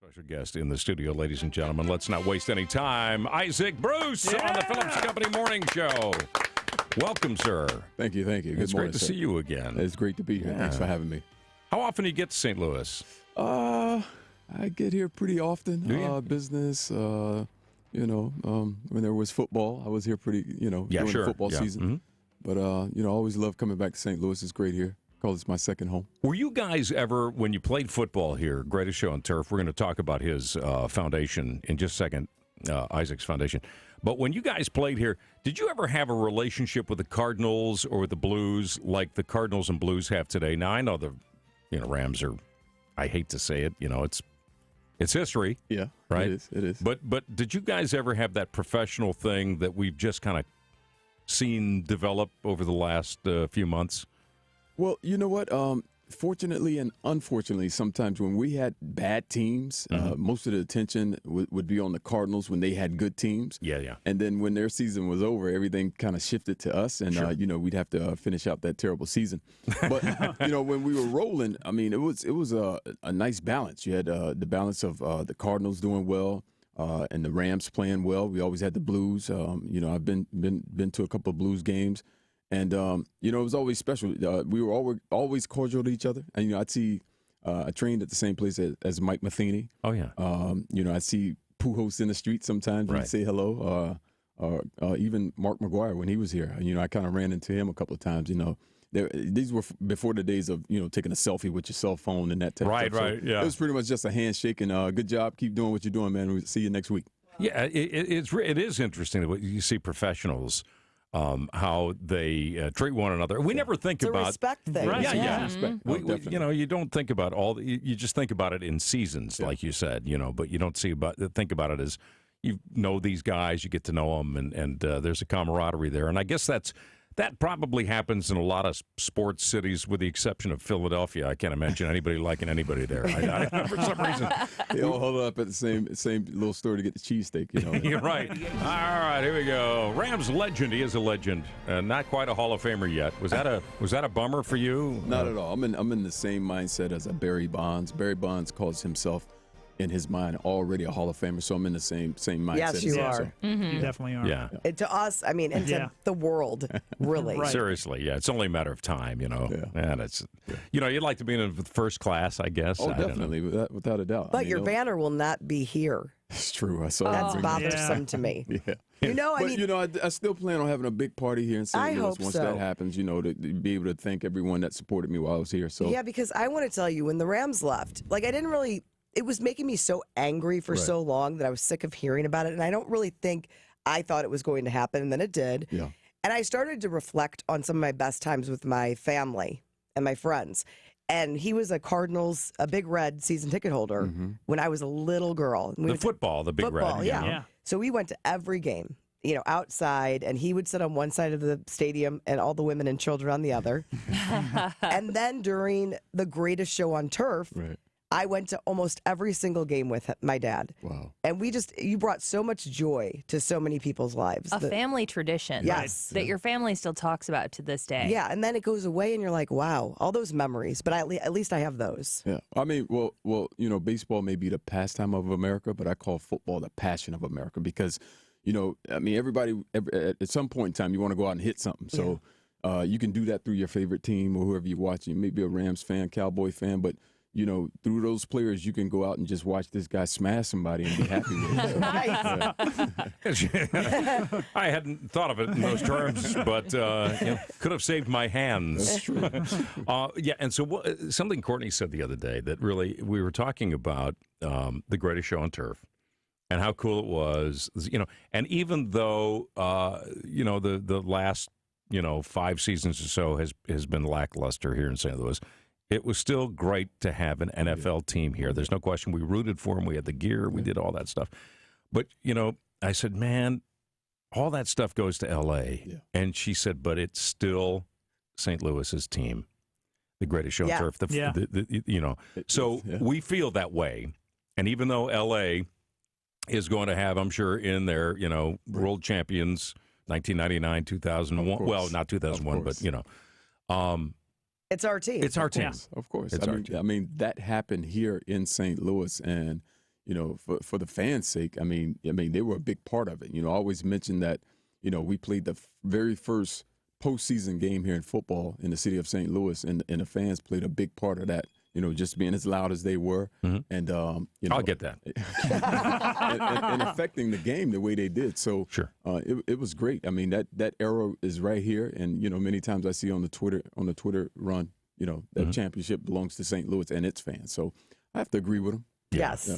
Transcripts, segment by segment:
Special guest in the studio, ladies and gentlemen. Let's not waste any time. Isaac Bruce on the Phillips Company Morning Show. Welcome, sir. Thank you. Good it's morning, great to see you again. It's great to be here. Yeah. Thanks for having me. How often do you get to St. Louis? I get here pretty often. Do you? Business, when there was football, I was here pretty, during the football season. Mm-hmm. But, I always love coming back to St. Louis. It's great here. Call this my second home. Were you guys ever, when you played football here, Greatest Show on Turf, we're going to talk about his foundation in just a second, Isaac's foundation. But when you guys played here, did you ever have a relationship with the Cardinals or the Blues like the Cardinals and Blues have today? Now, I know the Rams are, I hate to say it, it's history. Yeah, right? It is. But did you guys ever have that professional thing that we've just kind of seen develop over the last few months? Well, you know what? Fortunately and unfortunately, sometimes when we had bad teams, most of the attention would be on the Cardinals when they had good teams. Yeah. And then when their season was over, everything kind of shifted to us, and we'd have to finish out that terrible season. But when we were rolling, I mean, it was a nice balance. You had the balance of the Cardinals doing well. And the Rams playing well. We always had the Blues. I've been to a couple of Blues games. And, it was always special. We were always cordial to each other. And, I'd see I trained at the same place as Mike Matheny. Oh, yeah. I'd see Pujols in the street sometimes. Right. He'd say hello. Even Mark McGuire when he was here. I kind of ran into him a couple of times, These were before the days of, taking a selfie with your cell phone and that type of stuff. Right, yeah. It was pretty much just a handshake and good job. Keep doing what you're doing, man. We'll see you next week. Yeah, it is interesting that you see professionals, how they treat one another. We never think it's about a respect thing. Right. Yeah. Respect. We, you don't think about you just think about it in seasons, like you said, but you don't think about it as you know these guys, you get to know them, and there's a camaraderie there. And I guess that probably happens in a lot of sports cities, with the exception of Philadelphia. I can't imagine anybody liking anybody there. I for some reason. They all huddle up at the same little store to get the cheesesteak, You're right. All right, here we go. Rams legend. He is a legend. Not quite a Hall of Famer yet. Was that a bummer for you? Not at all. I'm in the same mindset as a Barry Bonds. Barry Bonds calls himself, in his mind, already a Hall of Famer, so I'm in the same mindset. Yes, you are. So. Mm-hmm. You definitely are. Yeah. And to us, and to the world, really. Right. Seriously, yeah. It's only a matter of time, Yeah. And it's, you'd like to be in first class, I guess. Oh, definitely, without a doubt. But your banner will not be here. It's true. I saw That's that. bothersome to me. Yeah. I still plan on having a big party here in St. I Louis hope once so. that happens, to be able to thank everyone that supported me while I was here. So Yeah, because I want to tell you, when the Rams left, it was making me so angry for so long that I was sick of hearing about it. And I don't really think I thought it was going to happen, and then it did. Yeah. And I started to reflect on some of my best times with my family and my friends. And he was a Big Red season ticket holder when I was a little girl. And we went to the Big football, Red. yeah. So we went to every game, outside, and he would sit on one side of the stadium and all the women and children on the other. And then during the Greatest Show on Turf, I went to almost every single game with my dad. Wow. And you brought so much joy to so many people's lives. A family tradition. Yes. That your family still talks about to this day. Yeah, and then it goes away and you're like, wow, all those memories. But at least I have those. Yeah. I mean, well, baseball may be the pastime of America, but I call football the passion of America because, everybody, at some point in time, you want to go out and hit something. So you can do that through your favorite team or whoever you're watching. You may be a Rams fan, Cowboy fan, but through those players, you can go out and just watch this guy smash somebody and be happy with it. I hadn't thought of it in those terms, but could have saved my hands. That's true. And so something Courtney said the other day that really, we were talking about the Greatest Show on Turf and how cool it was, and even though, the last, 5 seasons or so has been lackluster here in St. Louis, it was still great to have an NFL team here. There's no question. We rooted for them. We had the gear. We did all that stuff. But, I said, man, all that stuff goes to L.A. Yeah. And she said, but it's still St. Louis's team, the Greatest Show on Turf. We feel that way. And even though L.A. is going to have, I'm sure, in their, world champions, 1999, 2001. Well, not 2001, but, it's our team. It's our team. Of course. It's our team. I mean, that happened here in St. Louis, and for the fans' sake, I mean, they were a big part of it. I always mention that, we played the very first postseason game here in football in the city of St. Louis, and the fans played a big part of that. Just being as loud as they were, and I'll get that, and affecting the game the way they did. So sure, it was great. I mean, that era is right here, and many times I see on the Twitter run, that championship belongs to St. Louis and its fans. So I have to agree with them. Yes. Yeah.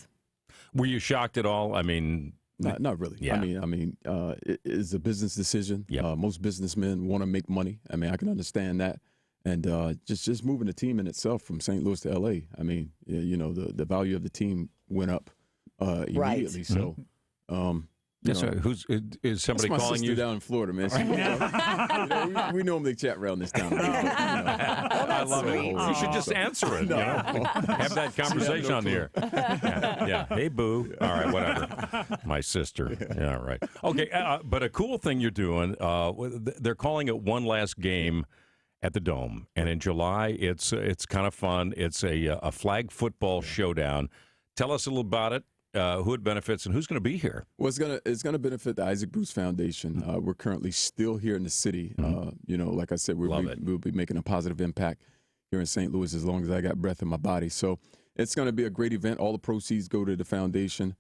Were you shocked at all? I mean, not really. Yeah. It is a business decision. Yep. Most businessmen want to make money. I mean, I can understand that. And just moving the team in itself from St. Louis to L.A., I mean, the value of the team went up immediately. Right. So, so is somebody that's my calling sister you down in Florida, man? We normally chat around this time. I love it. You should just answer it. Have that conversation on the air. Yeah. Hey, boo. All right, whatever. My sister. Yeah, all right. Okay, but a cool thing you're doing, they're calling it One Last Game at the Dome, and in July, it's kind of fun. It's a flag football showdown. Tell us a little about it, who it benefits, and who's going to be here. Well, it's gonna benefit the Isaac Bruce Foundation. We're currently still here in the city. Like I said, we'll be making a positive impact here in St. Louis as long as I got breath in my body. So it's going to be a great event. All the proceeds go to the foundation.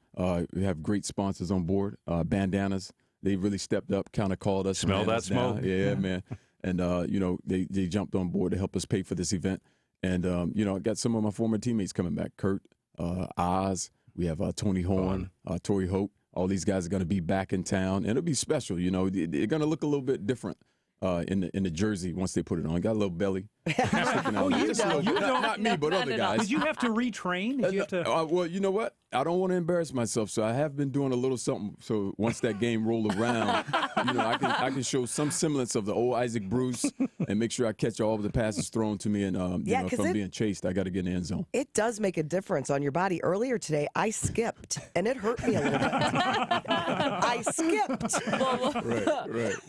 We have great sponsors on board. Bandanas, they really stepped up, kind of called us. Smell that smoke? Yeah, man. And, they jumped on board to help us pay for this event. And, I got some of my former teammates coming back. Kurt, Oz, we have Tony Horn, Torrey Hope. All these guys are going to be back in town. And it'll be special. They're going to look a little bit different in the jersey once they put it on. Got a little belly. Not me, but other guys. Did you have to retrain? Did you have to? Well, you know what? I don't want to embarrass myself, so I have been doing a little something. So once that game rolled around, I can show some semblance of the old Isaac Bruce and make sure I catch all of the passes thrown to me. And if I'm being chased, I got to get in the end zone. It does make a difference on your body. Earlier today, I skipped, and it hurt me a little bit. I skipped.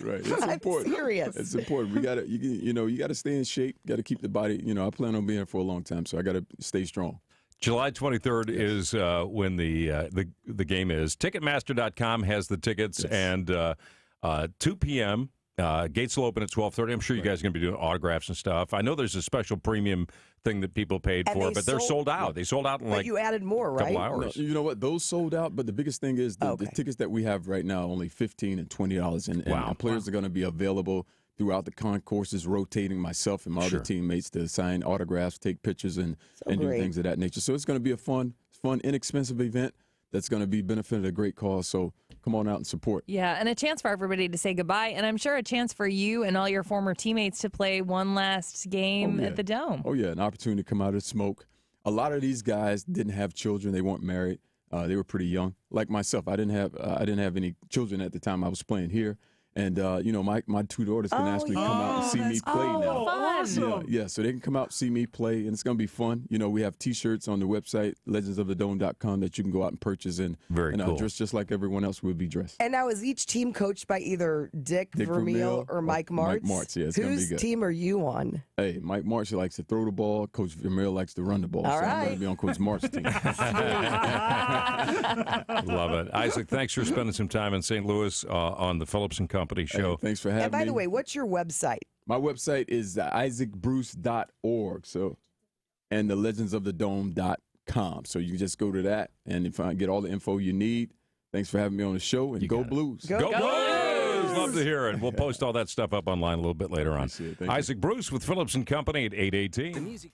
Right. It's important. Serious. It's important. We got to, you got to stay in shape. Got to keep the body. I plan on being here for a long time, so I got to stay strong. July 23rd is when the game is. Ticketmaster.com has the tickets, and 2 p.m. Gates will open at 12:30. I'm sure you guys are going to be doing autographs and stuff. I know there's a special premium thing that people paid for, but they're sold out. They sold out in but you added more, a couple right? hours. No, you know what? Those sold out, but the biggest thing is the tickets that we have right now, only $15 and $20, and our players are going to be available throughout the concourses, rotating myself and my other teammates to sign autographs, take pictures, and do things of that nature. So it's going to be a fun, inexpensive event that's going to be benefiting a great cause. So come on out and support. Yeah, and a chance for everybody to say goodbye, and I'm sure a chance for you and all your former teammates to play one last game at the Dome. Oh, yeah, an opportunity to come out of the smoke. A lot of these guys didn't have children. They weren't married. They were pretty young. Like myself, I didn't have any children at the time I was playing here. And, my two daughters can actually come out and see me play now. Fun. Yeah, so they can come out and see me play, and it's going to be fun. We have T-shirts on the website, legendsofthedome.com, that you can go out and purchase and cool. dress just like everyone else would be dressed. And now is each team coached by either Dick Vermeil or Mike Martz? Mike Martz, yeah, it's going to be good. Whose team are you on? Hey, Mike Martz likes to throw the ball. Coach Vermeil likes to run the ball. All so right. I'm going to be on Coach Martz's team. Love it. Isaac, thanks for spending some time in St. Louis on the Phillips and Company show. Hey, thanks for having me. And by the way, what's your website? My website is isaacbruce.org. And the legendsofthedome.com. So you can just go to that and get all the info you need. Thanks for having me on the show, and go Blues. Go Blues! Love to hear it. We'll post all that stuff up online a little bit later on. Thank you. Isaac Bruce with Phillips and Company at 8:18.